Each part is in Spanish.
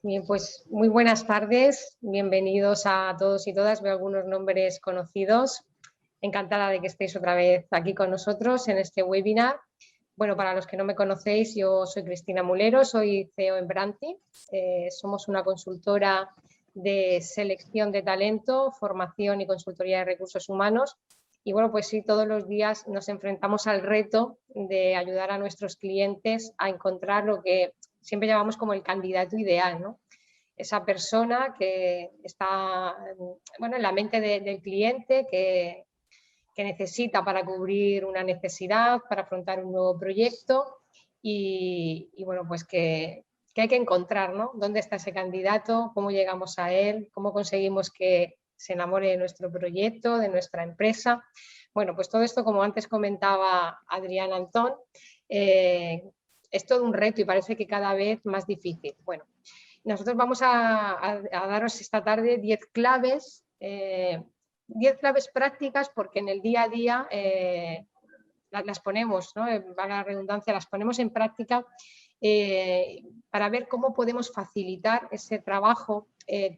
Bien, pues muy buenas tardes, bienvenidos a todos y todas, veo algunos nombres conocidos. Encantada de que estéis otra vez aquí con nosotros en este webinar. Bueno, para los que no me conocéis, yo soy Cristina Mulero, soy CEO en Branti. Somos una consultora de selección de talento, formación y consultoría de recursos humanos. Y bueno, pues sí, todos los días nos enfrentamos al reto de ayudar a nuestros clientes a encontrar lo que siempre llamamos como el candidato ideal, ¿no? Esa persona que está, bueno, en la mente del cliente, que necesita para cubrir una necesidad, para afrontar un nuevo proyecto y bueno, pues que hay que encontrar, ¿no? ¿Dónde está ese candidato? ¿Cómo llegamos a él? ¿Cómo conseguimos que se enamore de nuestro proyecto, de nuestra empresa? Bueno, pues todo esto, como antes comentaba Adrián Antón, es todo un reto y parece que cada vez más difícil. Bueno, nosotros vamos a daros esta tarde 10 claves, 10 claves prácticas, porque en el día a día las ponemos, ¿no? Para la redundancia, las ponemos en práctica para ver cómo podemos facilitar ese trabajo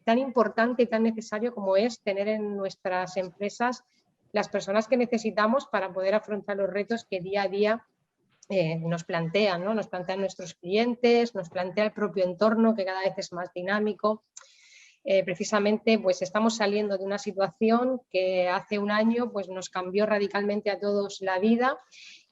tan importante y tan necesario como es tener en nuestras empresas las personas que necesitamos para poder afrontar los retos que día a día nos plantean, ¿no? Nos plantean nuestros clientes, nos plantea el propio entorno, que cada vez es más dinámico. Precisamente pues estamos saliendo de una situación que hace un año pues nos cambió radicalmente a todos la vida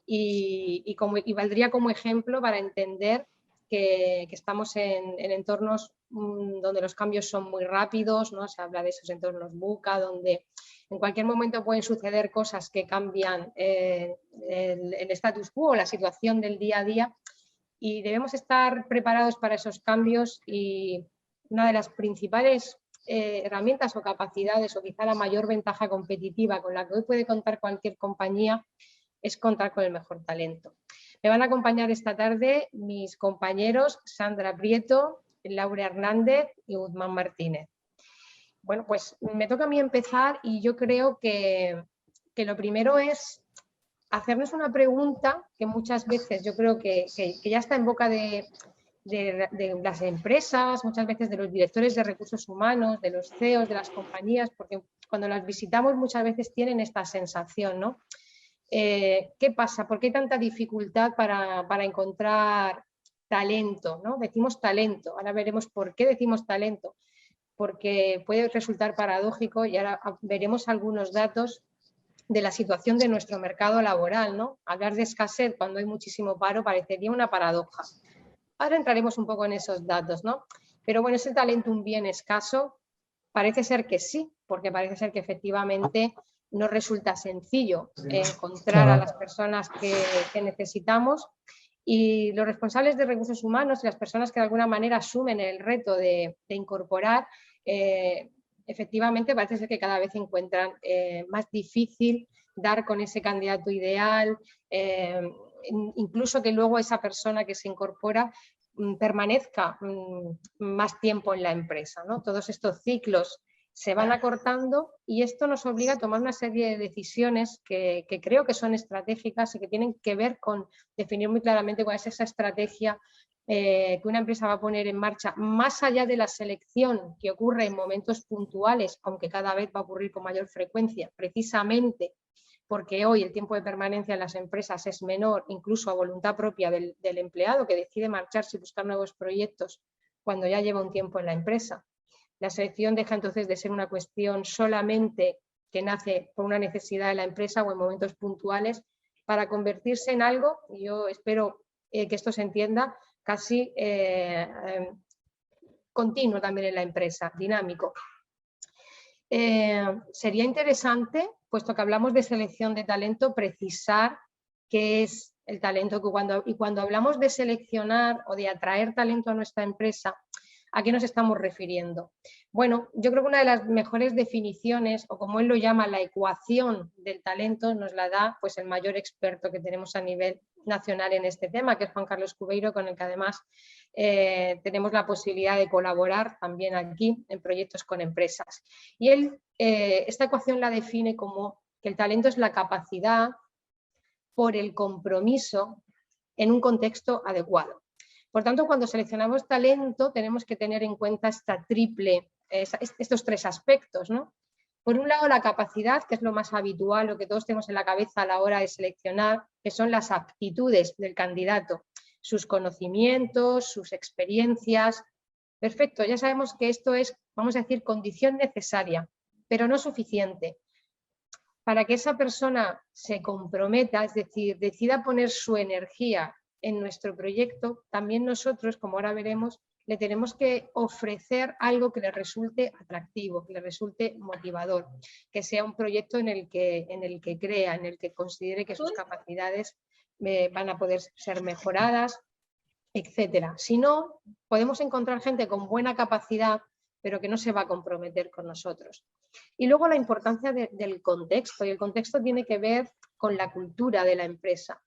y valdría como ejemplo para entender que estamos en entornos donde los cambios son muy rápidos, ¿no? Se habla de esos entornos VUCA, donde en cualquier momento pueden suceder cosas que cambian el status quo, la situación del día a día, y debemos estar preparados para esos cambios. Y una de las principales herramientas o capacidades, o quizá la mayor ventaja competitiva con la que hoy puede contar cualquier compañía, es contar con el mejor talento. Me van a acompañar esta tarde mis compañeros Sandra Prieto, Laura Hernández y Guzmán Martínez. Bueno, pues me toca a mí empezar y yo creo que lo primero es hacernos una pregunta que muchas veces yo creo que ya está en boca de las empresas, muchas veces de los directores de recursos humanos, de los CEOs de las compañías, porque cuando las visitamos muchas veces tienen esta sensación, ¿no? ¿Qué pasa? ¿Por qué hay tanta dificultad para encontrar talento, ¿no? Decimos talento, ahora veremos por qué decimos talento, porque puede resultar paradójico y ahora veremos algunos datos de la situación de nuestro mercado laboral, ¿no? Hablar de escasez cuando hay muchísimo paro parecería una paradoja. Ahora entraremos un poco en esos datos, ¿no? Pero bueno, ¿es el talento un bien escaso? Parece ser que sí, porque parece ser que efectivamente no resulta sencillo encontrar a las personas que necesitamos, y los responsables de recursos humanos y las personas que de alguna manera asumen el reto de incorporar, efectivamente parece ser que cada vez encuentran más difícil dar con ese candidato ideal, incluso que luego esa persona que se incorpora permanezca más tiempo en la empresa, ¿no? Todos estos ciclos se van acortando y esto nos obliga a tomar una serie de decisiones que creo que son estratégicas y que tienen que ver con definir muy claramente cuál es esa estrategia que una empresa va a poner en marcha, más allá de la selección que ocurre en momentos puntuales, aunque cada vez va a ocurrir con mayor frecuencia, precisamente porque hoy el tiempo de permanencia en las empresas es menor, incluso a voluntad propia del empleado, que decide marcharse y buscar nuevos proyectos cuando ya lleva un tiempo en la empresa. La selección deja entonces de ser una cuestión solamente que nace por una necesidad de la empresa o en momentos puntuales, para convertirse en algo, y yo espero que esto se entienda, casi continuo también en la empresa, dinámico. Sería interesante, puesto que hablamos de selección de talento, precisar qué es el talento, y cuando hablamos de seleccionar o de atraer talento a nuestra empresa, ¿a qué nos estamos refiriendo? Bueno, yo creo que una de las mejores definiciones, o como él lo llama, la ecuación del talento, nos la da pues el mayor experto que tenemos a nivel nacional en este tema, que es Juan Carlos Cubeiro, con el que además tenemos la posibilidad de colaborar también aquí en proyectos con empresas. Y él esta ecuación la define como que el talento es la capacidad por el compromiso en un contexto adecuado. Por tanto, cuando seleccionamos talento tenemos que tener en cuenta estos tres aspectos, ¿no? Por un lado, la capacidad, que es lo más habitual, lo que todos tenemos en la cabeza a la hora de seleccionar, que son las aptitudes del candidato, sus conocimientos, sus experiencias. Perfecto, ya sabemos que esto es, vamos a decir, condición necesaria, pero no suficiente. Para que esa persona se comprometa, es decir, decida poner su energía en nuestro proyecto, también nosotros, como ahora veremos, le tenemos que ofrecer algo que le resulte atractivo, que le resulte motivador, que sea un proyecto en el que crea, en el que considere que sus capacidades van a poder ser mejoradas, etcétera. Si no, podemos encontrar gente con buena capacidad, pero que no se va a comprometer con nosotros. Y luego la importancia del contexto, y el contexto tiene que ver con la cultura de la empresa.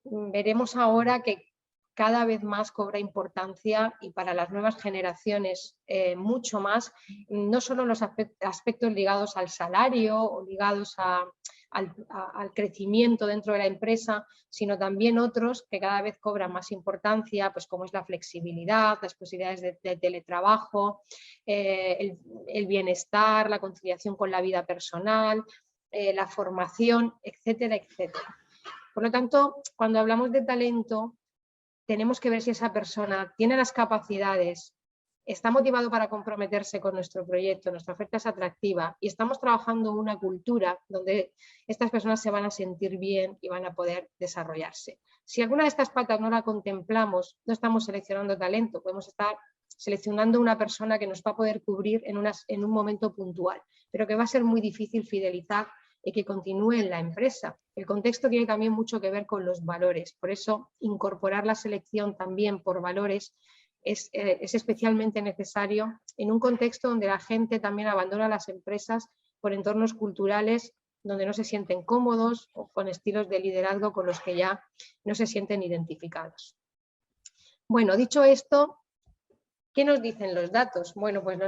Veremos ahora que cada vez más cobra importancia, y para las nuevas generaciones mucho más, no solo los aspectos ligados al salario o ligados al crecimiento dentro de la empresa, sino también otros que cada vez cobran más importancia, pues como es la flexibilidad, las posibilidades de teletrabajo, el bienestar, la conciliación con la vida personal, la formación, etcétera, etcétera. Por lo tanto, cuando hablamos de talento, tenemos que ver si esa persona tiene las capacidades, está motivado para comprometerse con nuestro proyecto, nuestra oferta es atractiva y estamos trabajando una cultura donde estas personas se van a sentir bien y van a poder desarrollarse. Si alguna de estas patas no la contemplamos, no estamos seleccionando talento, podemos estar seleccionando una persona que nos va a poder cubrir en un momento puntual, pero que va a ser muy difícil fidelizar y que continúe en la empresa. El contexto tiene también mucho que ver con los valores, por eso incorporar la selección también por valores es especialmente necesario en un contexto donde la gente también abandona las empresas por entornos culturales donde no se sienten cómodos o con estilos de liderazgo con los que ya no se sienten identificados. Bueno, dicho esto, ¿qué nos dicen los datos? Bueno, pues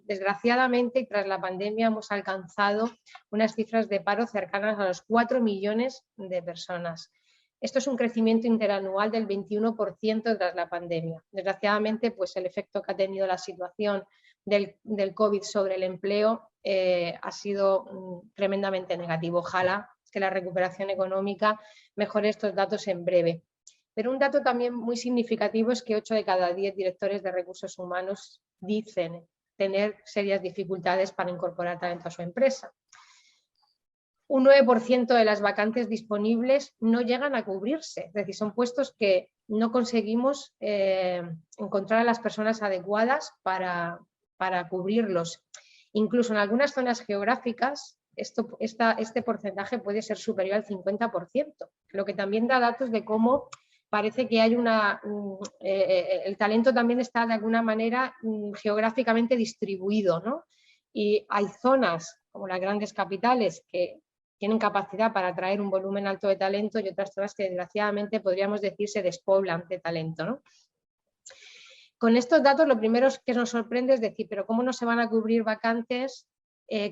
desgraciadamente tras la pandemia hemos alcanzado unas cifras de paro cercanas a los 4 millones de personas. Esto es un crecimiento interanual del 21% tras la pandemia. Desgraciadamente, pues el efecto que ha tenido la situación del COVID sobre el empleo ha sido tremendamente negativo. Ojalá que la recuperación económica mejore estos datos en breve. Pero un dato también muy significativo es que 8 de cada 10 directores de recursos humanos dicen tener serias dificultades para incorporar talento a su empresa. Un 9% de las vacantes disponibles no llegan a cubrirse, es decir, son puestos que no conseguimos encontrar a las personas adecuadas para cubrirlos. Incluso en algunas zonas geográficas este porcentaje puede ser superior al 50%, lo que también da datos de cómo parece que hay el talento también está de alguna manera geográficamente distribuido, ¿no? Y hay zonas como las grandes capitales que tienen capacidad para atraer un volumen alto de talento y otras zonas que desgraciadamente podríamos decir se despoblan de talento, ¿no? Con estos datos lo primero que nos sorprende es decir, pero ¿cómo no se van a cubrir vacantes?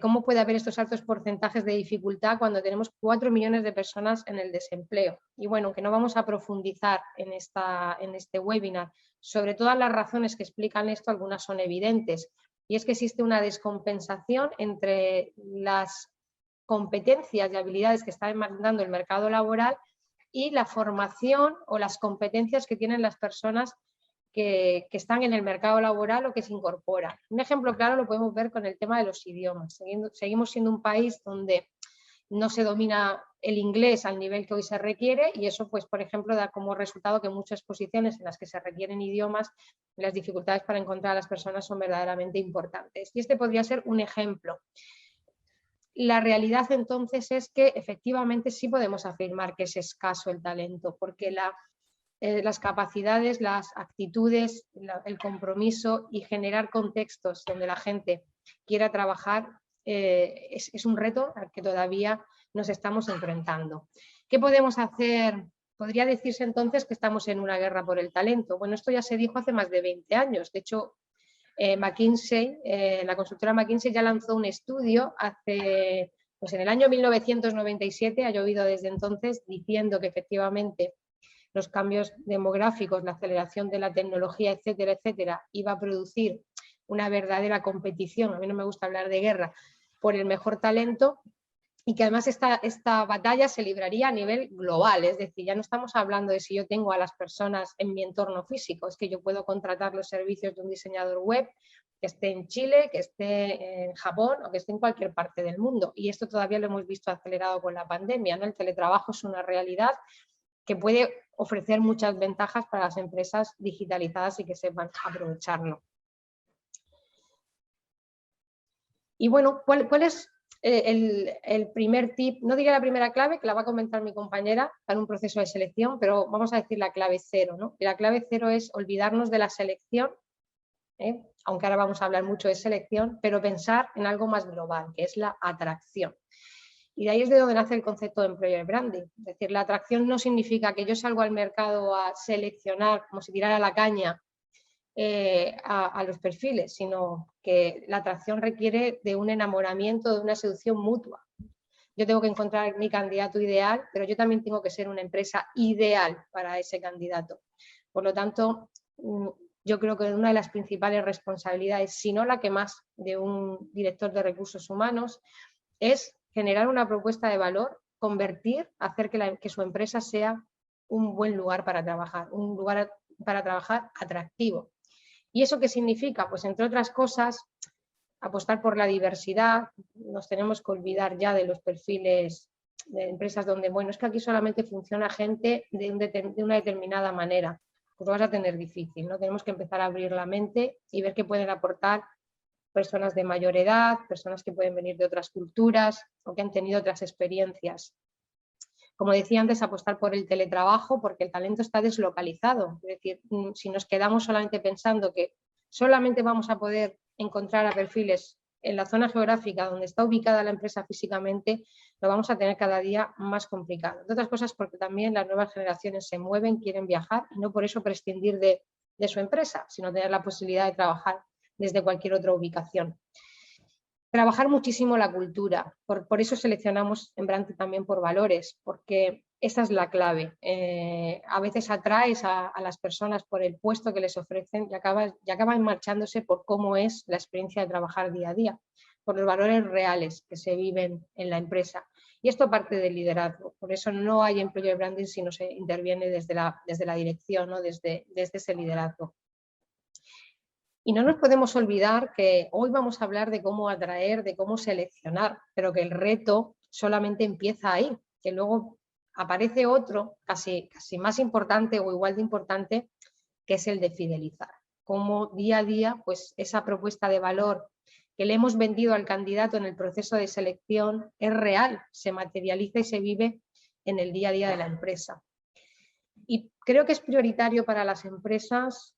¿Cómo puede haber estos altos porcentajes de dificultad cuando tenemos 4 millones de personas en el desempleo? Y bueno, que no vamos a profundizar en este webinar sobre todas las razones que explican esto, algunas son evidentes. Y es que existe una descompensación entre las competencias y habilidades que está demandando el mercado laboral y la formación o las competencias que tienen las personas que están en el mercado laboral o que se incorporan. Un ejemplo claro lo podemos ver con el tema de los idiomas. Seguimos siendo un país donde no se domina el inglés al nivel que hoy se requiere y eso, pues, por ejemplo, da como resultado que muchas posiciones en las que se requieren idiomas, las dificultades para encontrar a las personas son verdaderamente importantes. Y este podría ser un ejemplo. La realidad entonces es que efectivamente sí podemos afirmar que es escaso el talento, porque las capacidades, las actitudes, el compromiso y generar contextos donde la gente quiera trabajar es un reto al que todavía nos estamos enfrentando. ¿Qué podemos hacer? Podría decirse entonces que estamos en una guerra por el talento. Bueno, esto ya se dijo hace más de 20 años. De hecho, McKinsey, la consultora McKinsey ya lanzó un estudio pues en el año 1997, ha llovido desde entonces, diciendo que efectivamente los cambios demográficos, la aceleración de la tecnología, etcétera, etcétera, iba a producir una verdadera competición, a mí no me gusta hablar de guerra, por el mejor talento, y que además esta batalla se libraría a nivel global, es decir, ya no estamos hablando de si yo tengo a las personas en mi entorno físico, es que yo puedo contratar los servicios de un diseñador web que esté en Chile, que esté en Japón o que esté en cualquier parte del mundo. Y esto todavía lo hemos visto acelerado con la pandemia, ¿no? El teletrabajo es una realidad que puede ofrecer muchas ventajas para las empresas digitalizadas y que sepan aprovecharlo. Y bueno, ¿cuál es el primer tip? No diría la primera clave, que la va a comentar mi compañera para un proceso de selección, pero vamos a decir la clave cero, ¿no? Y la clave cero es olvidarnos de la selección, aunque ahora vamos a hablar mucho de selección, pero pensar en algo más global, que es la atracción. Y de ahí es de donde nace el concepto de employer branding. Es decir, la atracción no significa que yo salgo al mercado a seleccionar, como si tirara la caña, a los perfiles, sino que la atracción requiere de un enamoramiento, de una seducción mutua. Yo tengo que encontrar mi candidato ideal, pero yo también tengo que ser una empresa ideal para ese candidato. Por lo tanto, yo creo que una de las principales responsabilidades, si no la que más, de un director de recursos humanos, es generar una propuesta de valor, convertir, hacer que su empresa sea un buen lugar para trabajar, un lugar para trabajar atractivo. ¿Y eso qué significa? Pues entre otras cosas, apostar por la diversidad. Nos tenemos que olvidar ya de los perfiles de empresas donde, bueno, es que aquí solamente funciona gente de una determinada manera. Pues lo vas a tener difícil, ¿no? Tenemos que empezar a abrir la mente y ver qué pueden aportar personas de mayor edad, personas que pueden venir de otras culturas o que han tenido otras experiencias. Como decía antes, apostar por el teletrabajo porque el talento está deslocalizado. Es decir, si nos quedamos solamente pensando que solamente vamos a poder encontrar a perfiles en la zona geográfica donde está ubicada la empresa físicamente, lo vamos a tener cada día más complicado. Entre otras cosas porque también las nuevas generaciones se mueven, quieren viajar y no por eso prescindir de su empresa, sino tener la posibilidad de trabajar desde cualquier otra ubicación. Trabajar muchísimo la cultura, por eso seleccionamos en Branding también por valores, porque esa es la clave. A veces atraes a las personas por el puesto que les ofrecen y acaban marchándose por cómo es la experiencia de trabajar día a día, por los valores reales que se viven en la empresa. Y esto parte del liderazgo, por eso no hay employer branding si no se interviene desde la dirección, ¿no? desde ese liderazgo. Y no nos podemos olvidar que hoy vamos a hablar de cómo atraer, de cómo seleccionar, pero que el reto solamente empieza ahí, que luego aparece otro casi más importante o igual de importante, que es el de fidelizar. Cómo día a día, pues esa propuesta de valor que le hemos vendido al candidato en el proceso de selección es real, se materializa y se vive en el día a día de la empresa. Y creo que es prioritario para las empresas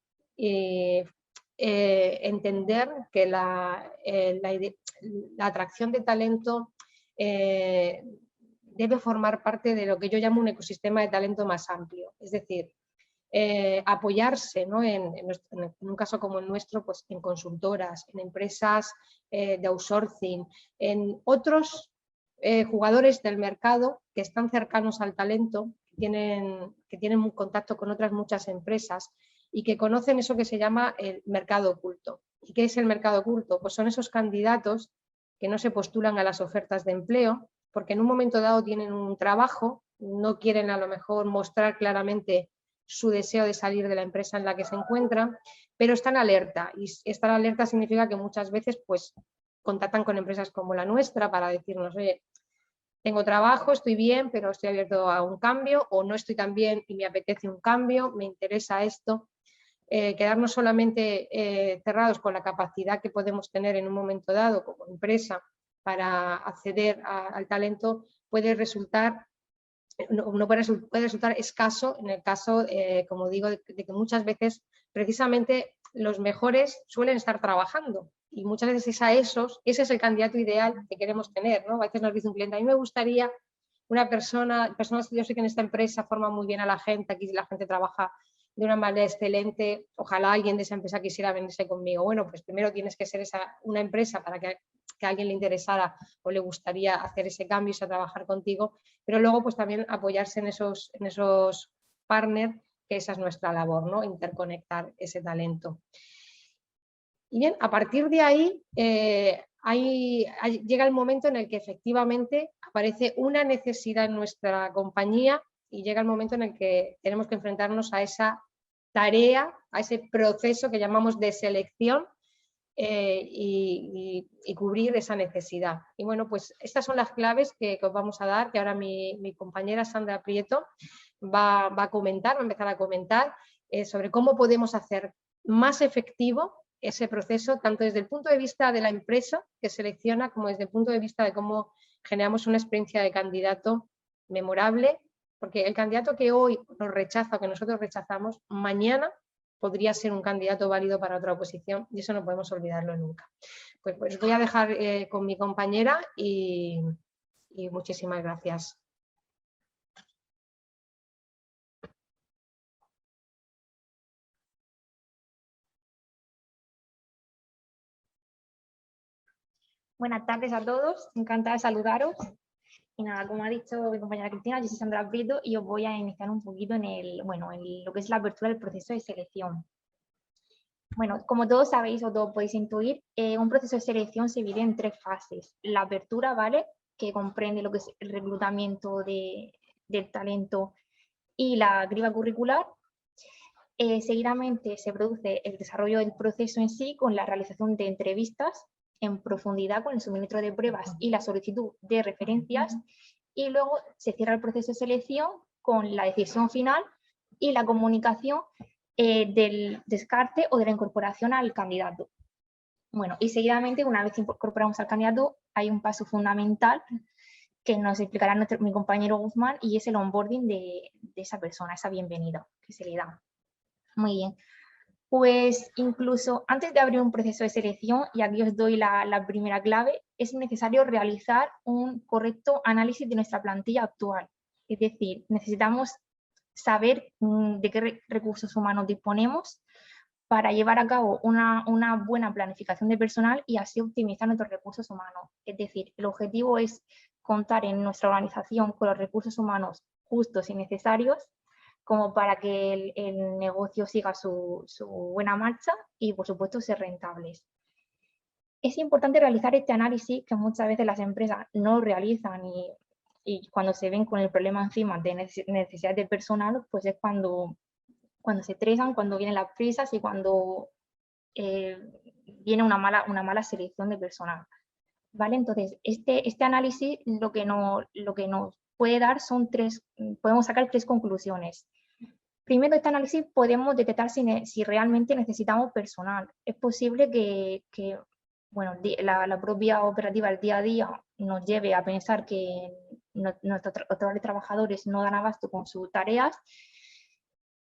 entender que la atracción de talento debe formar parte de lo que yo llamo un ecosistema de talento más amplio. Es decir, apoyarse, ¿no? en un caso como el nuestro, pues en consultoras, en empresas de outsourcing, en otros jugadores del mercado que están cercanos al talento, que tienen un contacto con otras muchas empresas y que conocen eso que se llama el mercado oculto. ¿Y qué es el mercado oculto? Pues son esos candidatos que no se postulan a las ofertas de empleo porque en un momento dado tienen un trabajo, no quieren a lo mejor mostrar claramente su deseo de salir de la empresa en la que se encuentran, pero están alerta. Y estar alerta significa que muchas veces pues, contactan con empresas como la nuestra para decirnos, oye, tengo trabajo, estoy bien, pero estoy abierto a un cambio, o no estoy tan bien y me apetece un cambio, me interesa esto. Quedarnos solamente cerrados con la capacidad que podemos tener en un momento dado como empresa para acceder al talento puede resultar, puede resultar escaso en el caso, como digo, de que muchas veces precisamente los mejores suelen estar trabajando y muchas veces ese es el candidato ideal que queremos tener, ¿no? A veces nos dice un cliente, a mí me gustaría una personas que yo sé que en esta empresa forman muy bien a la gente, aquí la gente trabaja de una manera excelente, ojalá alguien de esa empresa quisiera venirse conmigo. Bueno, pues primero tienes que ser una empresa para que a alguien le interesara o le gustaría hacer ese cambio y a trabajar contigo, pero luego pues también apoyarse en esos partner, que esa es nuestra labor, ¿no? Interconectar ese talento. Y bien, a partir de ahí, llega el momento en el que efectivamente aparece una necesidad en nuestra compañía y llega el momento en el que tenemos que enfrentarnos a esa tarea, a ese proceso que llamamos de selección y cubrir esa necesidad. Y bueno, pues estas son las claves que os vamos a dar, que ahora mi compañera Sandra Prieto va a comentar, va a empezar a comentar sobre cómo podemos hacer más efectivo ese proceso, tanto desde el punto de vista de la empresa que selecciona, como desde el punto de vista de cómo generamos una experiencia de candidato memorable, porque el candidato que hoy nos rechaza o que nosotros rechazamos, mañana podría ser un candidato válido para otra oposición y eso no podemos olvidarlo nunca. Pues voy a dejar con mi compañera y muchísimas gracias. Buenas tardes a todos, encantada de saludaros. Y nada, como ha dicho mi compañera Cristina, yo soy Sandra Prieto y os voy a iniciar un poquito en lo que es la apertura del proceso de selección. Bueno, como todos sabéis o todos podéis intuir, un proceso de selección se divide en 3 fases. La apertura, ¿vale? Que comprende lo que es el reclutamiento del talento y la criba curricular. Seguidamente se produce el desarrollo del proceso en sí con la realización de entrevistas en profundidad con el suministro de pruebas y la solicitud de referencias y luego se cierra el proceso de selección con la decisión final y la comunicación del descarte o de la incorporación al candidato. Bueno, y seguidamente, una vez incorporamos al candidato, hay un paso fundamental que nos explicará mi compañero Guzmán y es el onboarding de esa persona, esa bienvenida que se le da. Muy bien. Pues incluso antes de abrir un proceso de selección, y aquí os doy la primera clave, es necesario realizar un correcto análisis de nuestra plantilla actual. Es decir, necesitamos saber de qué recursos humanos disponemos para llevar a cabo una buena planificación de personal y así optimizar nuestros recursos humanos. Es decir, el objetivo es contar en nuestra organización con los recursos humanos justos y necesarios como para que el negocio siga su buena marcha y, por supuesto, ser rentables. Es importante realizar este análisis que muchas veces las empresas no realizan y cuando se ven con el problema encima de necesidad de personal, pues es cuando se estresan, cuando vienen las prisas y cuando viene una mala selección de personal. ¿Vale? Entonces, este análisis lo que nos puede dar son podemos sacar 3 conclusiones. Primero, de este análisis podemos detectar si realmente necesitamos personal. Es posible que bueno, la propia operativa del día a día nos lleve a pensar que nuestros trabajadores no dan abasto con sus tareas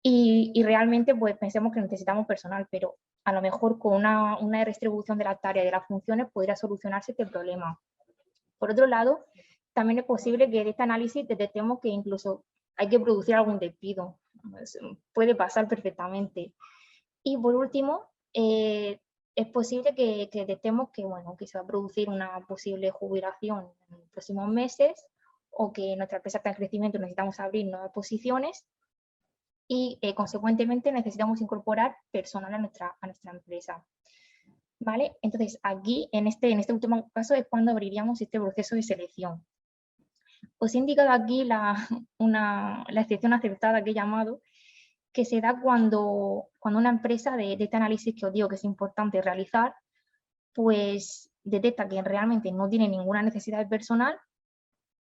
y realmente pues pensemos que necesitamos personal, pero a lo mejor con una redistribución de las tareas y de las funciones podría solucionarse este problema. Por otro lado, también es posible que de este análisis detectemos que incluso hay que producir algún despido. Puede pasar perfectamente. Y por último, es posible que detectemos que, bueno, que se va a producir una posible jubilación en los próximos meses o que nuestra empresa está en crecimiento y necesitamos abrir nuevas posiciones y consecuentemente necesitamos incorporar personal a nuestra empresa. ¿Vale? Entonces, aquí, en este último caso, es cuando abriríamos este proceso de selección. Os he indicado aquí la excepción aceptada que he llamado, que se da cuando una empresa de este análisis que os digo que es importante realizar, pues detecta que realmente no tiene ninguna necesidad de personal,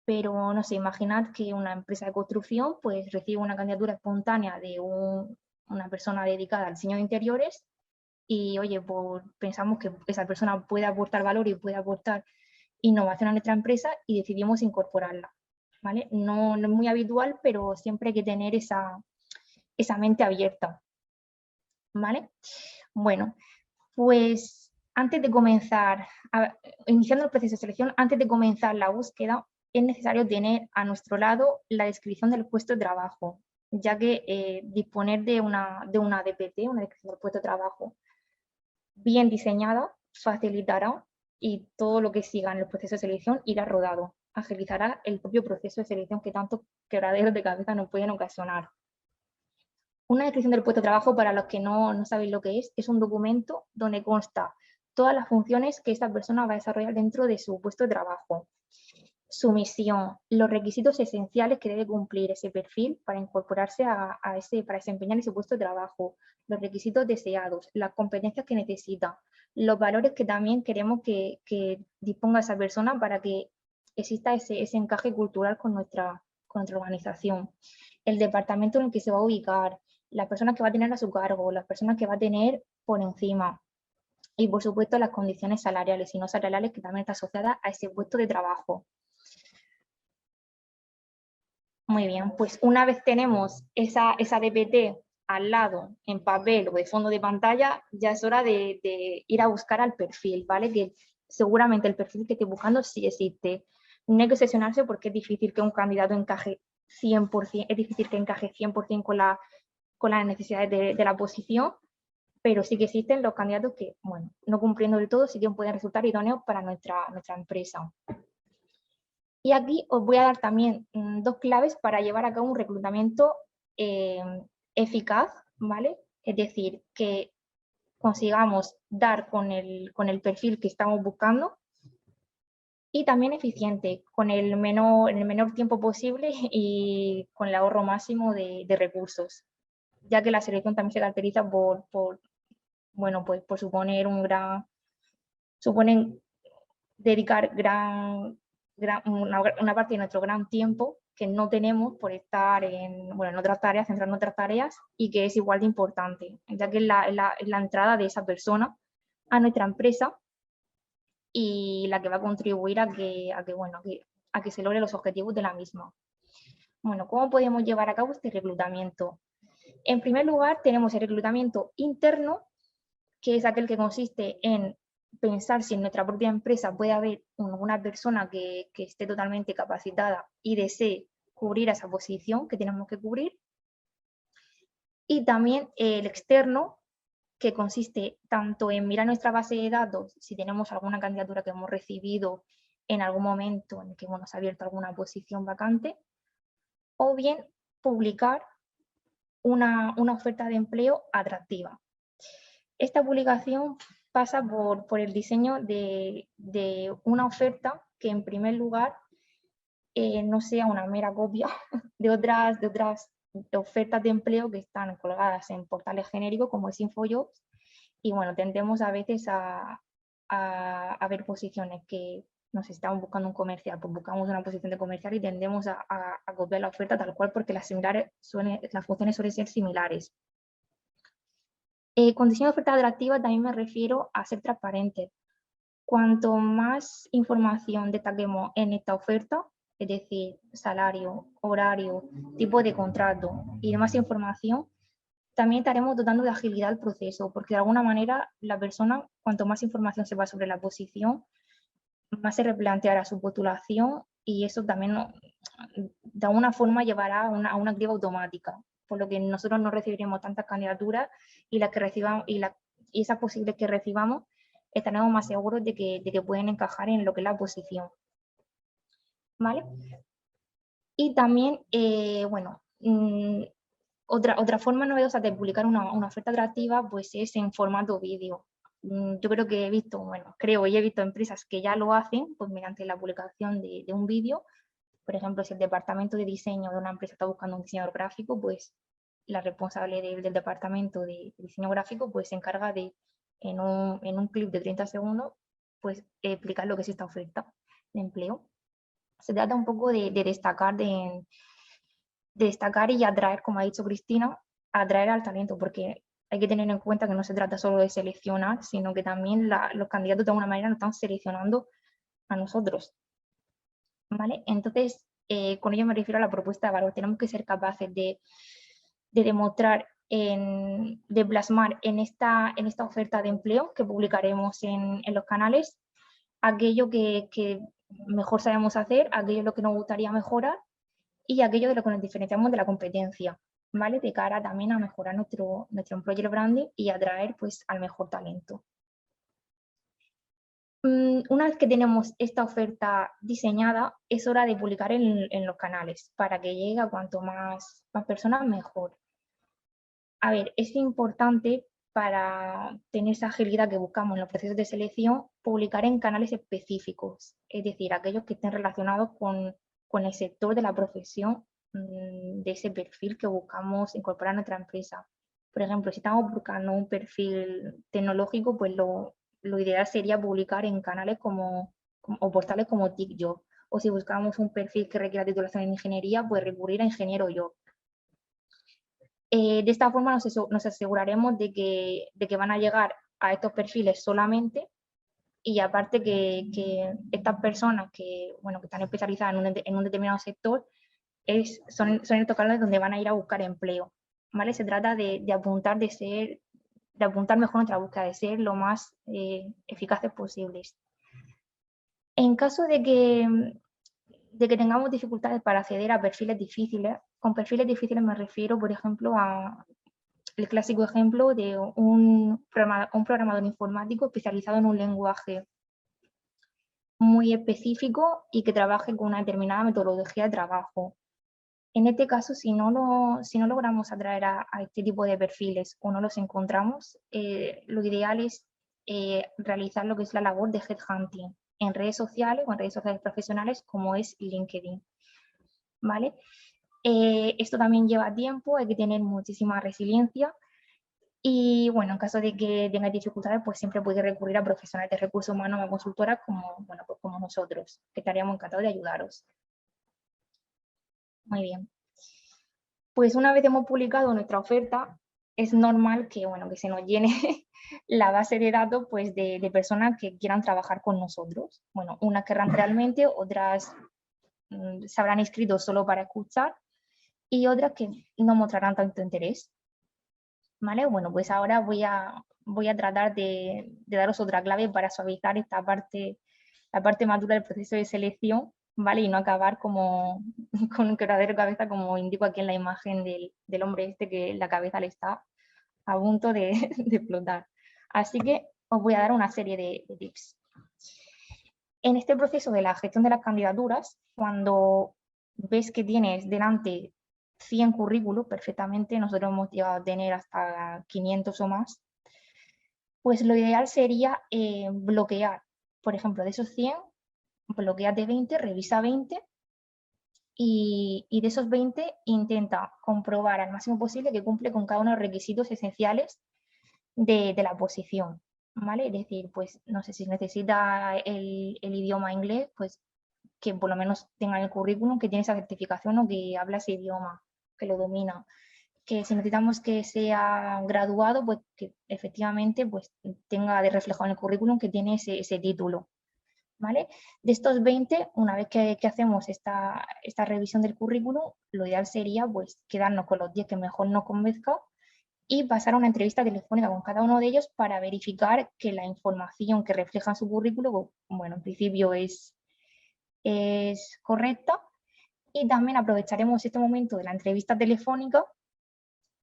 pero no sé, imaginad que una empresa de construcción pues recibe una candidatura espontánea de una persona dedicada al diseño de interiores y, oye, pues pensamos que esa persona puede aportar valor y puede aportar innovación a nuestra empresa y decidimos incorporarla, ¿vale? No es muy habitual, pero siempre hay que tener esa mente abierta, ¿vale? Bueno, pues antes de comenzar, iniciando el proceso de selección, antes de comenzar la búsqueda, es necesario tener a nuestro lado la descripción del puesto de trabajo, ya que disponer de una DPT, una descripción del puesto de trabajo, bien diseñada, facilitará y todo lo que siga en el proceso de selección irá rodado, agilizará el propio proceso de selección que tanto quebraderos de cabeza nos pueden ocasionar. Una descripción del puesto de trabajo, para los que no sabéis lo que es un documento donde consta todas las funciones que esta persona va a desarrollar dentro de su puesto de trabajo. Su misión, los requisitos esenciales que debe cumplir ese perfil para incorporarse para desempeñar ese puesto de trabajo, los requisitos deseados, las competencias que necesita, los valores que también queremos que disponga esa persona para que exista ese encaje cultural con nuestra organización, el departamento en el que se va a ubicar, las personas que va a tener a su cargo, las personas que va a tener por encima y, por supuesto, las condiciones salariales y no salariales que también están asociadas a ese puesto de trabajo. Muy bien, pues una vez tenemos esa DPT al lado en papel o de fondo de pantalla, ya es hora de ir a buscar al perfil, ¿vale? Que seguramente el perfil que esté buscando sí existe. No hay que obsesionarse porque es difícil que un candidato encaje 100%, es difícil que encaje 100% con las necesidades de la posición, pero sí que existen los candidatos que, bueno, no cumpliendo del todo, sí que pueden resultar idóneos para nuestra empresa. Y aquí os voy a dar también dos claves para llevar a cabo un reclutamiento eficaz, ¿vale? Es decir, que consigamos dar con el perfil que estamos buscando y también eficiente, con en el menor tiempo posible y con el ahorro máximo de recursos, ya que la selección también se caracteriza por suponer suponen dedicar una parte de nuestro gran tiempo que no tenemos por estar en otras tareas, centrarnos en otras tareas, y que es igual de importante, ya que es la entrada de esa persona a nuestra empresa y la que va a contribuir a que se logren los objetivos de la misma. Bueno, ¿cómo podemos llevar a cabo este reclutamiento? En primer lugar, tenemos el reclutamiento interno, que es aquel que consiste en pensar si en nuestra propia empresa puede haber una persona que esté totalmente capacitada y desee cubrir esa posición que tenemos que cubrir. Y también el externo, que consiste tanto en mirar nuestra base de datos, si tenemos alguna candidatura que hemos recibido en algún momento en el que se ha abierto alguna posición vacante, o bien publicar una oferta de empleo atractiva. Esta publicación pasa por el diseño de una oferta que, en primer lugar, no sea una mera copia de otras ofertas de empleo que están colgadas en portales genéricos como es InfoJobs, y bueno, tendemos a veces a ver posiciones que nos estamos buscando un comercial, pues buscamos una posición de comercial y tendemos a copiar la oferta tal cual porque las funciones suelen ser similares. Con diseño de oferta atractiva también me refiero a ser transparente. Cuanto más información destaquemos en esta oferta, es decir, salario, horario, tipo de contrato y más información, también estaremos dotando de agilidad al proceso, porque de alguna manera la persona, cuanto más información sepa sobre la posición, más se replanteará su postulación, y eso también de alguna forma llevará a una criba automática, por lo que nosotros no recibiremos tantas candidaturas y las que recibamos y esas posibles que recibamos estaremos más seguros de que pueden encajar en lo que es la posición. ¿Vale? Y también, otra forma novedosa de publicar una oferta atractiva pues es en formato vídeo. Yo creo que he visto empresas que ya lo hacen pues mediante la publicación de un vídeo. Por ejemplo, si el departamento de diseño de una empresa está buscando un diseñador gráfico, pues la responsable del departamento de diseño gráfico pues se encarga de, en un clip de 30 segundos, pues explicar lo que es esta oferta de empleo. Se trata un poco de destacar y atraer, como ha dicho Cristina, atraer al talento, porque hay que tener en cuenta que no se trata solo de seleccionar, sino que también los candidatos de alguna manera nos están seleccionando a nosotros. ¿Vale? Entonces, con ello me refiero a la propuesta de valor. Tenemos que ser capaces de demostrar, de plasmar en esta oferta de empleo que publicaremos en los canales, aquello que mejor sabemos hacer, aquello en lo que nos gustaría mejorar y aquello de lo que nos diferenciamos de la competencia, ¿vale? De cara también a mejorar nuestro employer branding y atraer pues al mejor talento. Una vez que tenemos esta oferta diseñada, es hora de publicar en los canales para que llegue a cuanto más personas mejor. A ver, es importante para tener esa agilidad que buscamos en los procesos de selección, publicar en canales específicos, es decir, aquellos que estén relacionados con el sector de la profesión de ese perfil que buscamos incorporar a nuestra empresa. Por ejemplo, si estamos buscando un perfil tecnológico, pues lo ideal sería publicar en canales o portales como TikTok. O si buscamos un perfil que requiera titulación en ingeniería, pues recurrir a Ingeniero Yo. De esta forma nos aseguraremos de que van a llegar a estos perfiles solamente, y aparte que estas personas que están especializadas en un determinado sector son estos canales donde van a ir a buscar empleo, ¿vale? Se trata de apuntar mejor nuestra búsqueda, de ser lo más eficaces posibles. En caso de que tengamos dificultades para acceder a perfiles difíciles, con perfiles difíciles me refiero, por ejemplo, el clásico ejemplo de un programador informático especializado en un lenguaje muy específico y que trabaje con una determinada metodología de trabajo. En este caso, si no logramos atraer a este tipo de perfiles o no los encontramos, lo ideal es realizar lo que es la labor de headhunting en redes sociales o en redes sociales profesionales como es LinkedIn, ¿vale? Esto también lleva tiempo, hay que tener muchísima resiliencia y, bueno, en caso de que tengáis dificultades, pues siempre podéis recurrir a profesionales de recursos humanos o a consultoras como nosotros, que estaríamos encantados de ayudaros. Muy bien. Pues una vez hemos publicado nuestra oferta, es normal que se nos llene la base de datos pues, de personas que quieran trabajar con nosotros. Bueno, unas querrán realmente, otras se habrán inscrito solo para escuchar y otras que no mostrarán tanto interés. ¿Vale? Bueno, pues ahora voy a tratar de daros otra clave para suavizar la parte más dura del proceso de selección, ¿vale? Y no acabar con un quebradero de cabeza, como indico aquí en la imagen del hombre este, que la cabeza le está a punto de explotar. Así que os voy a dar una serie de tips. En este proceso de la gestión de las candidaturas, cuando ves que tienes delante 100 currículos, perfectamente, nosotros hemos llegado a tener hasta 500 o más, pues lo ideal sería bloquear, por ejemplo, de esos 100, bloqueate 20, revisa 20 y de esos 20 intenta comprobar al máximo posible que cumple con cada uno de los requisitos esenciales de la posición, ¿vale? Es decir, pues no sé si necesita el idioma inglés, pues que por lo menos tenga el currículum que tiene esa certificación o que habla ese idioma, que lo domina. Que si necesitamos que sea graduado, pues que efectivamente pues, tenga de reflejado en el currículum que tiene ese título. ¿Vale? De estos 20, una vez que hacemos esta revisión del currículum, lo ideal sería pues, quedarnos con los 10 que mejor nos convenzca y pasar a una entrevista telefónica con cada uno de ellos para verificar que la información que refleja en su currículum, bueno, en principio es correcta, y también aprovecharemos este momento de la entrevista telefónica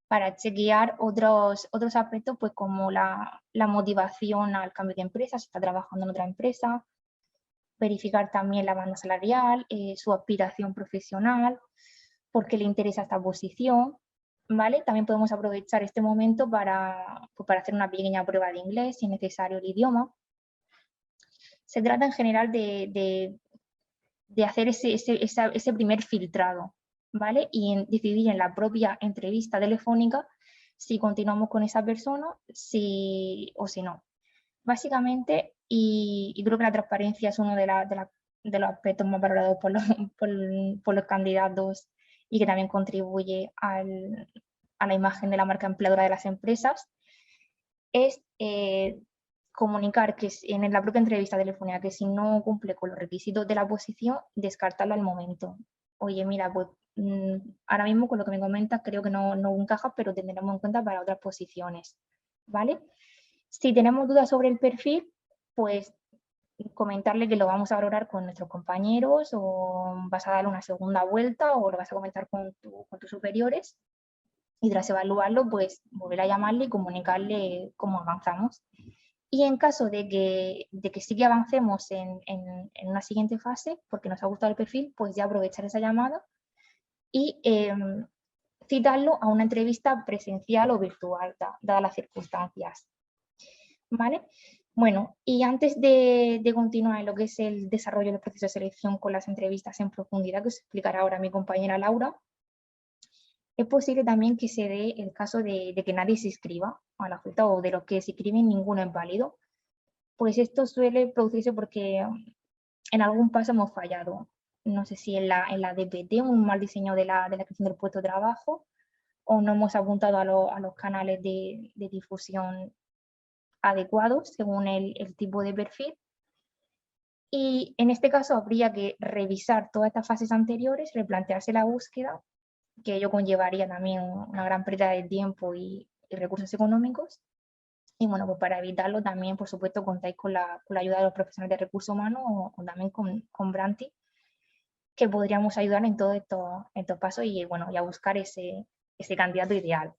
para chequear otros aspectos, pues como la motivación al cambio de empresa, si está trabajando en otra empresa, verificar también la banda salarial, su aspiración profesional, por qué le interesa esta posición, ¿vale? También podemos aprovechar este momento para hacer una pequeña prueba de inglés, si es necesario el idioma. Se trata en general de hacer ese primer filtrado, ¿vale? Y decidir en la propia entrevista telefónica si continuamos con esa persona o si no. Básicamente, y creo que la transparencia es uno de los aspectos más valorados por los candidatos y que también contribuye a la imagen de la marca empleadora de las empresas, es comunicar que en la propia entrevista telefónica que si no cumple con los requisitos de la posición, descartarlo al momento. Oye, mira, pues ahora mismo con lo que me comentas creo que no encaja, pero tendremos en cuenta para otras posiciones, ¿vale? Si tenemos dudas sobre el perfil, pues comentarle que lo vamos a valorar con nuestros compañeros o vas a darle una segunda vuelta o lo vas a comentar con tus superiores y tras evaluarlo, pues volver a llamarle y comunicarle cómo avanzamos. Y en caso de que sí que avancemos en una siguiente fase, porque nos ha gustado el perfil, pues ya aprovechar esa llamada y citarlo a una entrevista presencial o virtual, dadas las circunstancias. ¿Vale? Bueno, y antes de continuar en lo que es el desarrollo del proceso de selección con las entrevistas en profundidad, que os explicará ahora mi compañera Laura, es posible también que se dé el caso de que nadie se inscriba a la oferta o de los que se inscriben ninguno es válido. Pues esto suele producirse porque en algún paso hemos fallado. No sé si en la DPT, un mal diseño de la creación del puesto de trabajo, o no hemos apuntado a los canales de difusión adecuados según el tipo de perfil. Y en este caso habría que revisar todas estas fases anteriores, replantearse la búsqueda, que ello conllevaría también una gran pérdida de tiempo y recursos económicos. Y bueno, pues para evitarlo también, por supuesto, contáis con la ayuda de los profesionales de recursos humanos o también con Branti, que podríamos ayudar en todos estos pasos y, bueno, y a buscar ese candidato ideal.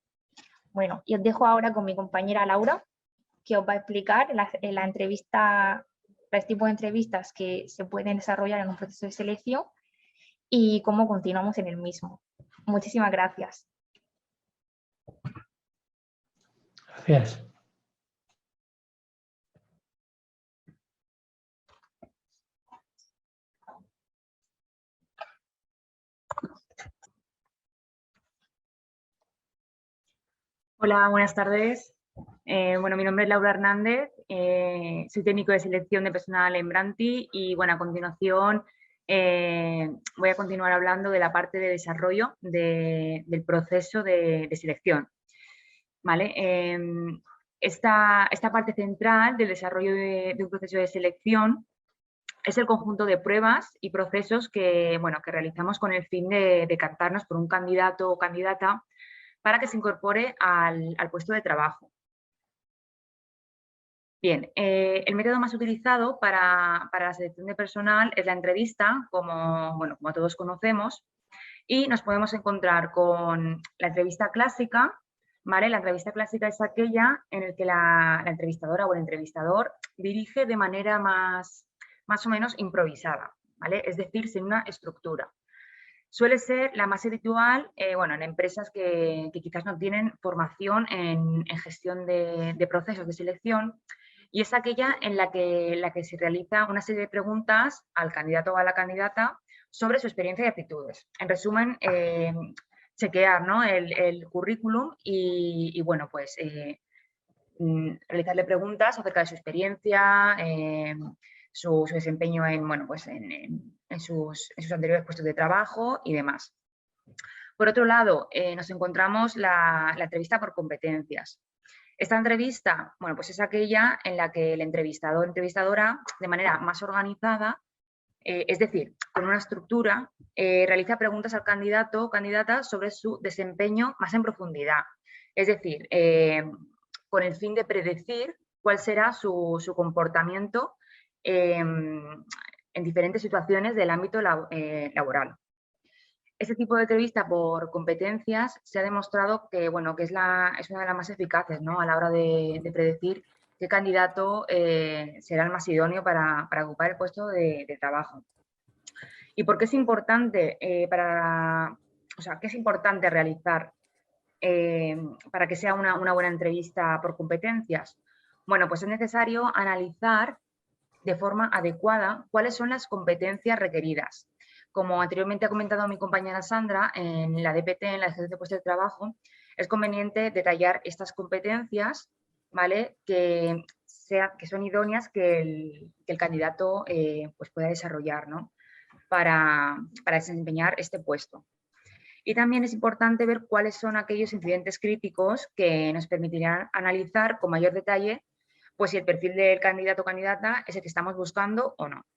Bueno, y os dejo ahora con mi compañera Laura, que os va a explicar la entrevista, los tipos de entrevistas que se pueden desarrollar en un proceso de selección y cómo continuamos en el mismo. Muchísimas gracias. Gracias. Hola, buenas tardes. Bueno, mi nombre es Laura Hernández, soy técnico de selección de personal en Branti y bueno, a continuación voy a continuar hablando de la parte de desarrollo del proceso de selección. ¿Vale? Esta parte central del desarrollo de un proceso de selección es el conjunto de pruebas y procesos que realizamos con el fin de decantarnos por un candidato o candidata para que se incorpore al puesto de trabajo. Bien, el método más utilizado para la selección de personal es la entrevista, como todos conocemos, y nos podemos encontrar con la entrevista clásica, ¿vale? La entrevista clásica es aquella en la que la entrevistadora o el entrevistador dirige de manera más o menos improvisada, ¿vale? Es decir, sin una estructura. Suele ser la más habitual en empresas que quizás no tienen formación en gestión de procesos de selección y es aquella en la que se realiza una serie de preguntas al candidato o a la candidata sobre su experiencia y aptitudes. En resumen, chequear, ¿no?, el currículum y realizarle preguntas acerca de su experiencia, su desempeño en sus anteriores puestos de trabajo y demás. Por otro lado, nos encontramos la entrevista por competencias. Esta entrevista, pues es aquella en la que el entrevistador o entrevistadora, de manera más organizada, es decir, con una estructura, realiza preguntas al candidato o candidata sobre su desempeño más en profundidad. Es decir, con el fin de predecir cuál será su comportamiento en diferentes situaciones del ámbito laboral. Este tipo de entrevista por competencias se ha demostrado que, que es una de las más eficaces, ¿no?, a la hora de predecir qué candidato será el más idóneo para ocupar el puesto de trabajo. ¿Y por qué es importante qué es importante realizar para que sea una buena entrevista por competencias? Bueno, pues es necesario analizar de forma adecuada cuáles son las competencias requeridas. Como anteriormente ha comentado mi compañera Sandra, en la DPT, en la descripción de puesto de trabajo, es conveniente detallar estas competencias, ¿vale?, que son idóneas que el candidato pues pueda desarrollar, ¿no?, para desempeñar este puesto. Y también es importante ver cuáles son aquellos incidentes críticos que nos permitirán analizar con mayor detalle pues si el perfil del candidato o candidata es el que estamos buscando o no.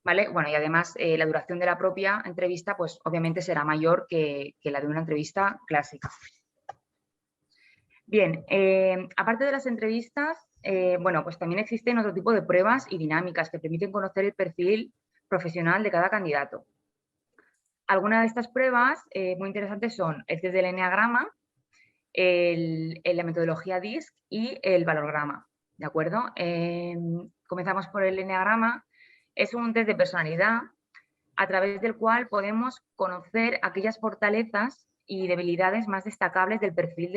¿Vale? Bueno, y además la duración de la propia entrevista pues obviamente será mayor que la de una entrevista clásica. Bien, aparte de las entrevistas, pues también existen otro tipo de pruebas y dinámicas que permiten conocer el perfil profesional de cada candidato. Algunas de estas pruebas muy interesantes son el test del eneagrama, la metodología DISC y el valorgrama. ¿De acuerdo? Comenzamos por el eneagrama. Es un test de personalidad a través del cual podemos conocer aquellas fortalezas y debilidades más destacables del perfil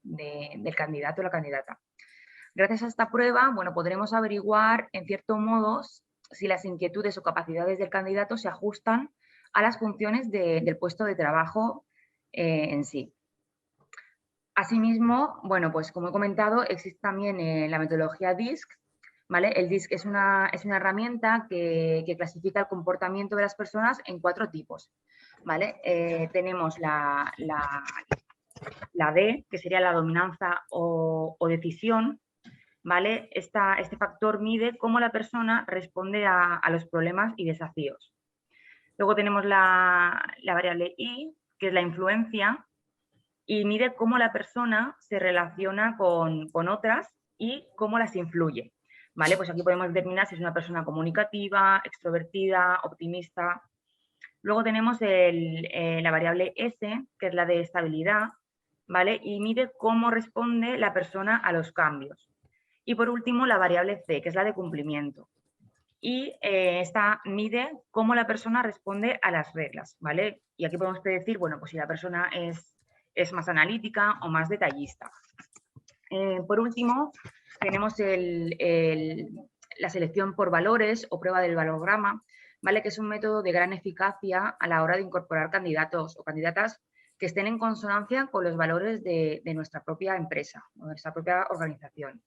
del candidato o la candidata. Gracias a esta prueba, bueno, podremos averiguar, en cierto modo, si las inquietudes o capacidades del candidato se ajustan a las funciones del puesto de trabajo en sí. Asimismo, bueno, pues como he comentado, existe también la metodología DISC, ¿vale? El DISC es una herramienta que clasifica el comportamiento de las personas en 4 tipos, ¿vale? Tenemos la D, que sería la dominancia o decisión, ¿vale? Este factor mide cómo la persona responde a los problemas y desafíos. Luego tenemos la variable I, que es la influencia, y mide cómo la persona se relaciona con otras y cómo las influye, ¿vale? Pues aquí podemos determinar si es una persona comunicativa, extrovertida, optimista. Luego tenemos la variable S, que es la de estabilidad, ¿vale? Y mide cómo responde la persona a los cambios. Y por último, la variable C, que es la de cumplimiento. Y esta mide cómo la persona responde a las reglas, ¿vale? Y aquí podemos predecir, bueno, pues si la persona es más analítica o más detallista. Por último, tenemos la selección por valores o prueba del valorgrama, ¿vale? Que es un método de gran eficacia a la hora de incorporar candidatos o candidatas que estén en consonancia con los valores de nuestra propia empresa o de nuestra propia organización.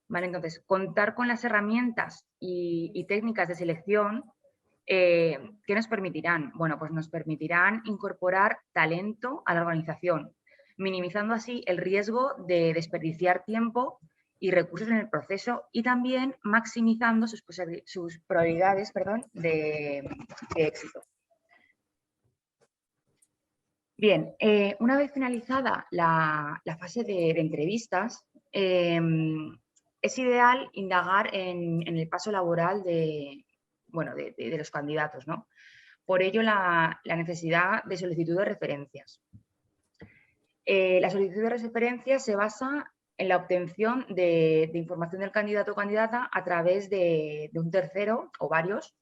Vale, entonces, contar con las herramientas y técnicas de selección, ¿qué nos permitirán? Bueno, pues nos permitirán incorporar talento a la organización, minimizando así el riesgo de desperdiciar tiempo y recursos en el proceso y también maximizando sus probabilidades de éxito. Bien, una vez finalizada la fase de entrevistas, es ideal indagar en el paso laboral de los candidatos, ¿no? Por ello, la necesidad de solicitud de referencias. La solicitud de referencias se basa en la obtención de información del candidato o candidata a través de un tercero o varios,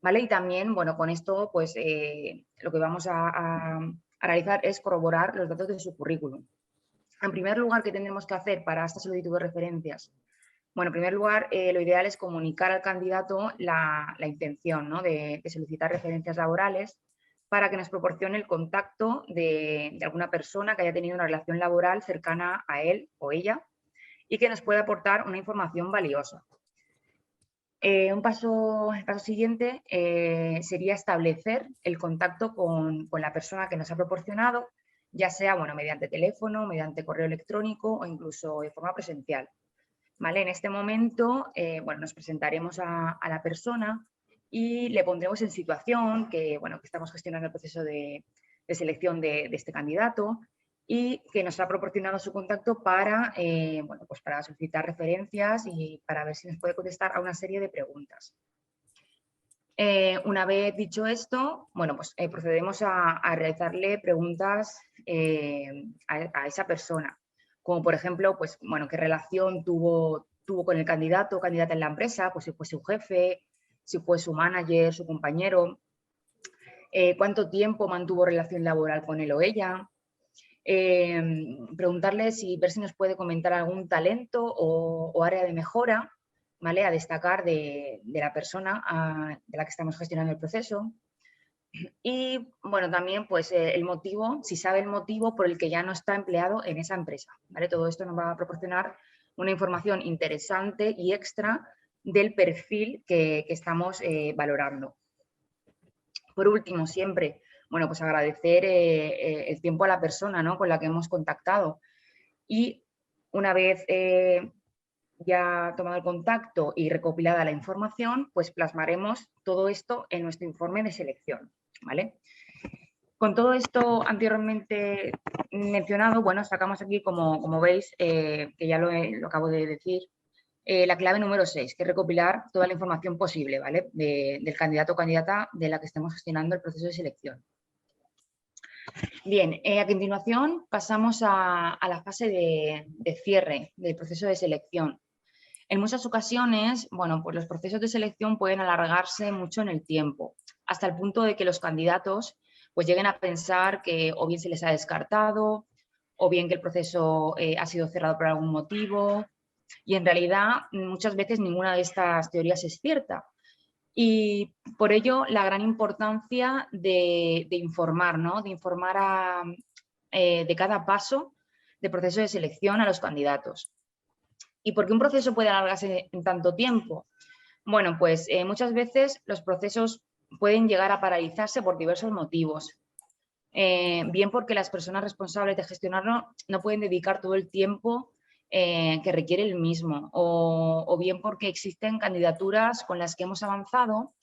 ¿vale? Y también, bueno, con esto, pues, lo que vamos a realizar es corroborar los datos de su currículum. En primer lugar, ¿qué tendremos que hacer para esta solicitud de referencias? Bueno, en primer lugar, lo ideal es comunicar al candidato la intención, ¿no? de solicitar referencias laborales para que nos proporcione el contacto de alguna persona que haya tenido una relación laboral cercana a él o ella y que nos pueda aportar una información valiosa. El paso siguiente sería establecer el contacto con la persona que nos ha proporcionado, ya sea mediante teléfono, mediante correo electrónico o incluso de forma presencial. ¿Vale? En este momento, nos presentaremos a la persona y le pondremos en situación que estamos gestionando el proceso de selección de este candidato y que nos ha proporcionado su contacto para solicitar referencias y para ver si nos puede contestar a una serie de preguntas. Una vez dicho esto, procedemos a realizarle preguntas a esa persona. Como por ejemplo, qué relación tuvo con el candidato o candidata en la empresa, pues si fue su jefe, si fue su manager, su compañero, cuánto tiempo mantuvo relación laboral con él o ella, preguntarle ver si nos puede comentar algún talento o área de mejora, ¿vale? A destacar de la persona de la que estamos gestionando el proceso. Y también el motivo, si sabe el motivo por el que ya no está empleado en esa empresa, ¿vale? Todo esto nos va a proporcionar una información interesante y extra del perfil que estamos valorando. Por último, siempre, agradecer el tiempo a la persona, ¿no? Con la que hemos contactado. Y una vez ya tomado el contacto y recopilada la información, pues plasmaremos todo esto en nuestro informe de selección, ¿vale? Con todo esto anteriormente mencionado, sacamos aquí, como veis, que ya lo acabo de decir, la clave número 6, que es recopilar toda la información posible, ¿vale? Del candidato o candidata de la que estemos gestionando el proceso de selección. Bien, a continuación pasamos a la fase de cierre del proceso de selección. En muchas ocasiones, los procesos de selección pueden alargarse mucho en el tiempo, hasta el punto de que los candidatos pues lleguen a pensar que o bien se les ha descartado, o bien que el proceso ha sido cerrado por algún motivo, y en realidad muchas veces ninguna de estas teorías es cierta. Y por ello la gran importancia de informar, ¿no? De informar de cada paso del proceso de selección a los candidatos. ¿Y por qué un proceso puede alargarse en tanto tiempo? Bueno, pues muchas veces los procesos pueden llegar a paralizarse por diversos motivos. Bien porque las personas responsables de gestionarlo no pueden dedicar todo el tiempo que requiere el mismo, o bien porque existen candidaturas con las que hemos avanzado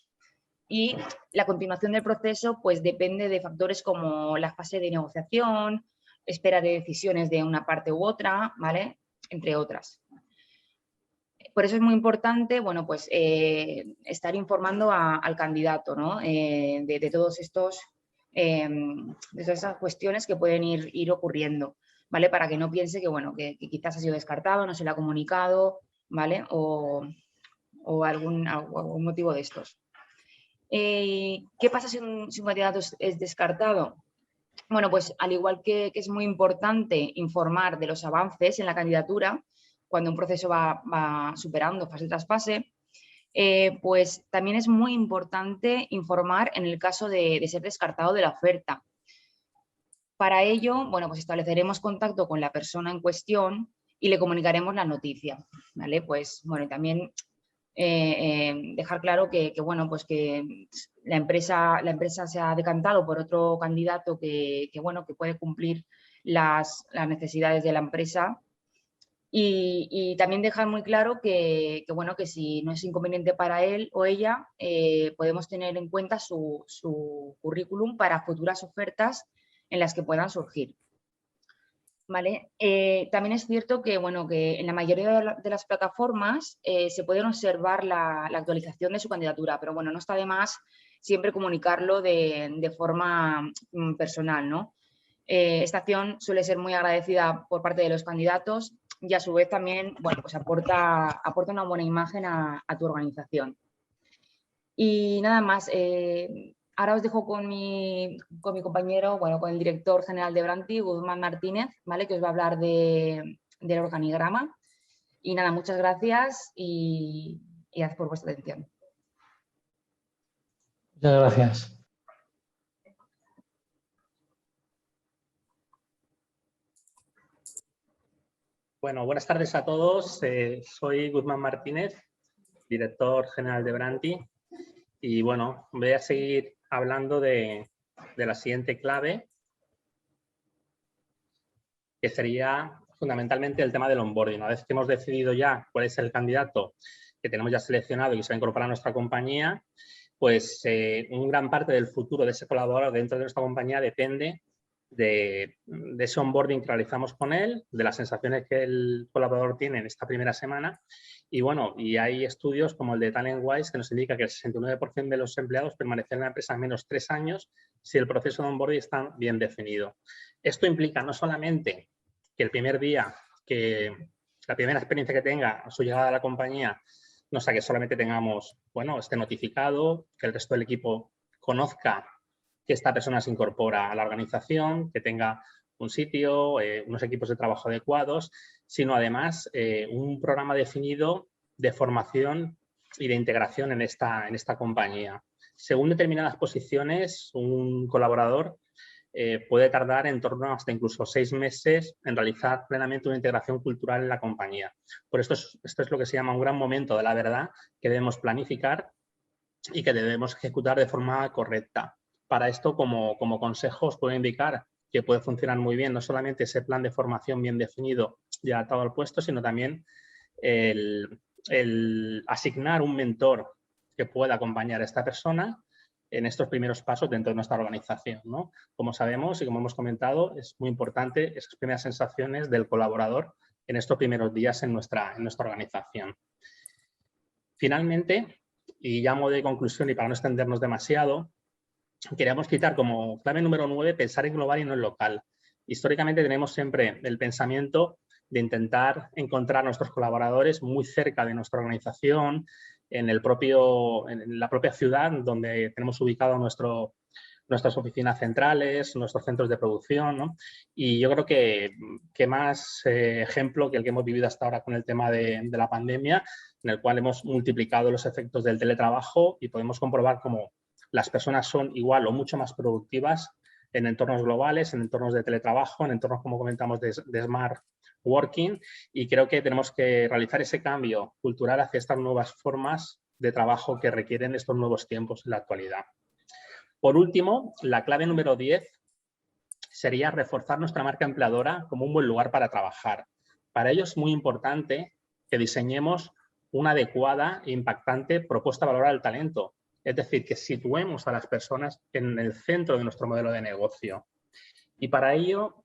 y la continuación del proceso pues depende de factores como la fase de negociación, espera de decisiones de una parte u otra, ¿vale? Entre otras. Por eso es muy importante, bueno, pues estar informando al candidato, ¿no? De todos estos, de todas esas cuestiones que pueden ir ocurriendo, ¿vale? Para que no piense que, bueno, que quizás ha sido descartado, no se le ha comunicado, ¿vale? O algún motivo de estos. ¿Qué pasa si un candidato es descartado? Bueno, pues al igual que es muy importante informar de los avances en la candidatura, cuando un proceso va superando fase tras fase, pues también es muy importante informar en el caso de ser descartado de la oferta. Para ello, bueno, pues estableceremos contacto con la persona en cuestión y le comunicaremos la noticia, ¿vale? Pues, bueno, y también dejar claro que, bueno, pues que la empresa se ha decantado por otro candidato que bueno, que puede cumplir las necesidades de la empresa. Y también dejar muy claro que, bueno, que si no es inconveniente para él o ella, podemos tener en cuenta su currículum para futuras ofertas en las que puedan surgir. ¿Vale? También es cierto que, bueno, que en la mayoría de las plataformas se puede observar la actualización de su candidatura, pero bueno, no está de más siempre comunicarlo de forma personal, ¿no? Esta acción suele ser muy agradecida por parte de los candidatos y a su vez también, bueno, pues aporta una buena imagen a tu organización. Y nada más, ahora os dejo con mi compañero, bueno, con el director general de Branti, Guzmán Martínez, ¿vale? Que os va a hablar del organigrama. Y nada, muchas gracias y gracias por vuestra atención. Muchas gracias. Bueno, buenas tardes a todos. Soy Guzmán Martínez, director general de Branti. Y bueno, voy a seguir hablando de la siguiente clave, que sería fundamentalmente el tema del onboarding. Una vez que hemos decidido ya cuál es el candidato que tenemos ya seleccionado y que se va a incorporar a nuestra compañía, pues una gran parte del futuro de ese colaborador dentro de nuestra compañía depende de ese onboarding que realizamos con él, de las sensaciones que el colaborador tiene en esta primera semana. Y bueno, y hay estudios como el de TalentWise que nos indica que el 69% de los empleados permanecen en la empresa menos 3 años si el proceso de onboarding está bien definido. Esto implica no solamente que el primer día, que la primera experiencia que tenga a su llegada a la compañía, no sea que solamente tengamos, bueno, esté notificado, que el resto del equipo conozca que esta persona se incorpora a la organización, que tenga un sitio, unos equipos de trabajo adecuados, sino además un programa definido de formación y de integración en esta compañía. Según determinadas posiciones, un colaborador puede tardar en torno hasta incluso 6 meses en realizar plenamente una integración cultural en la compañía. Por esto es lo que se llama un gran momento de la verdad que debemos planificar y que debemos ejecutar de forma correcta. Para esto, como consejo, os puedo indicar que puede funcionar muy bien no solamente ese plan de formación bien definido y adaptado al puesto, sino también el asignar un mentor que pueda acompañar a esta persona en estos primeros pasos dentro de nuestra organización, ¿no? Como sabemos y como hemos comentado, es muy importante esas primeras sensaciones del colaborador en estos primeros días en nuestra organización. Finalmente, y ya a modo de conclusión y para no extendernos demasiado, queríamos citar como clave número 9, pensar en global y no en local. Históricamente tenemos siempre el pensamiento de intentar encontrar a nuestros colaboradores muy cerca de nuestra organización, en la propia ciudad donde tenemos ubicado nuestras oficinas centrales, nuestros centros de producción, ¿no? Y yo creo que más ejemplo que el que hemos vivido hasta ahora con el tema de la pandemia, en el cual hemos multiplicado los efectos del teletrabajo y podemos comprobar cómo las personas son igual o mucho más productivas en entornos globales, en entornos de teletrabajo, en entornos, como comentamos, de smart working, y creo que tenemos que realizar ese cambio cultural hacia estas nuevas formas de trabajo que requieren estos nuevos tiempos en la actualidad. Por último, la clave número 10 sería reforzar nuestra marca empleadora como un buen lugar para trabajar. Para ello es muy importante que diseñemos una adecuada e impactante propuesta de valor al talento. Es decir, que situemos a las personas en el centro de nuestro modelo de negocio. Y para ello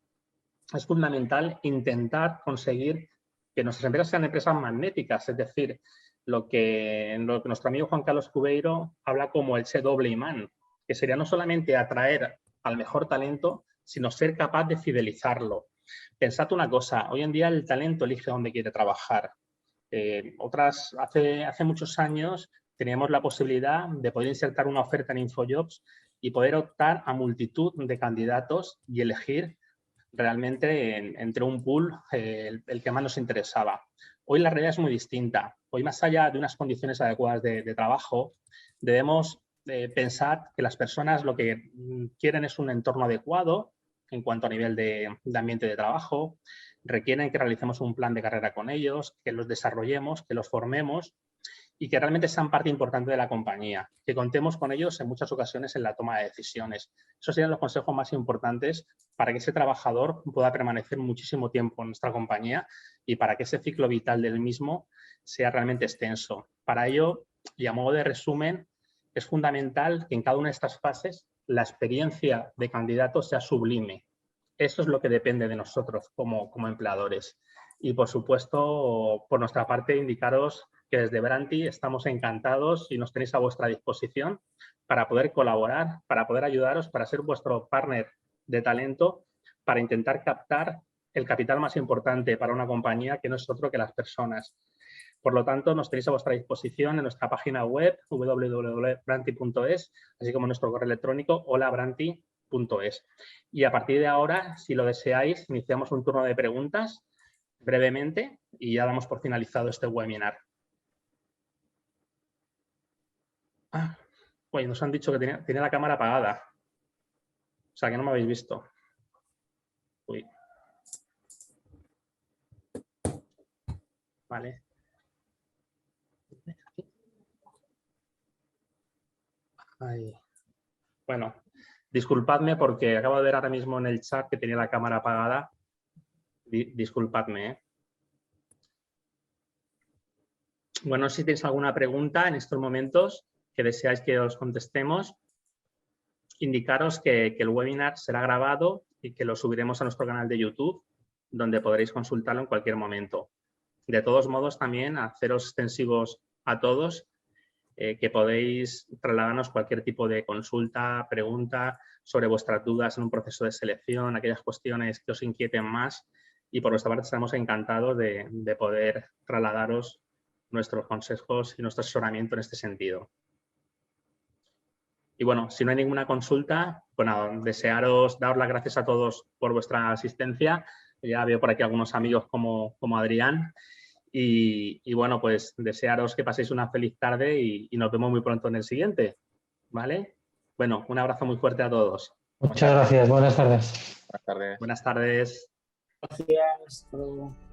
es fundamental intentar conseguir que nuestras empresas sean empresas magnéticas, es decir, lo que nuestro amigo Juan Carlos Cubeiro habla como ese doble imán, que sería no solamente atraer al mejor talento, sino ser capaz de fidelizarlo. Pensad una cosa, hoy en día el talento elige dónde quiere trabajar. Hace muchos años teníamos la posibilidad de poder insertar una oferta en InfoJobs y poder optar a multitud de candidatos y elegir realmente entre un pool el que más nos interesaba. Hoy la realidad es muy distinta. Hoy, más allá de unas condiciones adecuadas de trabajo, debemos pensar que las personas lo que quieren es un entorno adecuado en cuanto a nivel de ambiente de trabajo, requieren que realicemos un plan de carrera con ellos, que los desarrollemos, que los formemos y que realmente sean parte importante de la compañía, que contemos con ellos en muchas ocasiones en la toma de decisiones. Esos serían los consejos más importantes para que ese trabajador pueda permanecer muchísimo tiempo en nuestra compañía y para que ese ciclo vital del mismo sea realmente extenso. Para ello, y a modo de resumen, es fundamental que en cada una de estas fases la experiencia de candidato sea sublime. Eso es lo que depende de nosotros como empleadores. Y, por supuesto, por nuestra parte, indicaros que desde Branti estamos encantados y nos tenéis a vuestra disposición para poder colaborar, para poder ayudaros, para ser vuestro partner de talento, para intentar captar el capital más importante para una compañía, que no es otro que las personas. Por lo tanto, nos tenéis a vuestra disposición en nuestra página web www.branti.es, así como en nuestro correo electrónico holabranti.es. Y a partir de ahora, si lo deseáis, iniciamos un turno de preguntas brevemente y ya damos por finalizado este webinar. Oye, nos han dicho que tenía la cámara apagada. O sea, que no me habéis visto. Uy. Vale. Ay. Bueno, disculpadme porque acabo de ver ahora mismo en el chat que tenía la cámara apagada. Disculpadme, ¿eh? Bueno, si tenéis alguna pregunta en estos momentos que deseáis que os contestemos, indicaros que el webinar será grabado y que lo subiremos a nuestro canal de YouTube, donde podréis consultarlo en cualquier momento. De todos modos, también haceros extensivos a todos que podéis trasladarnos cualquier tipo de consulta, pregunta sobre vuestras dudas en un proceso de selección, aquellas cuestiones que os inquieten más, y por nuestra parte estaremos encantados de poder trasladaros nuestros consejos y nuestro asesoramiento en este sentido. Y bueno, si no hay ninguna consulta, bueno, daros las gracias a todos por vuestra asistencia. Ya veo por aquí algunos amigos como Adrián. Y bueno, pues desearos que paséis una feliz tarde y nos vemos muy pronto en el siguiente. ¿Vale? Bueno, un abrazo muy fuerte a todos. Muchas gracias. Buenas tardes. Buenas tardes. Buenas tardes. Gracias. Hasta luego.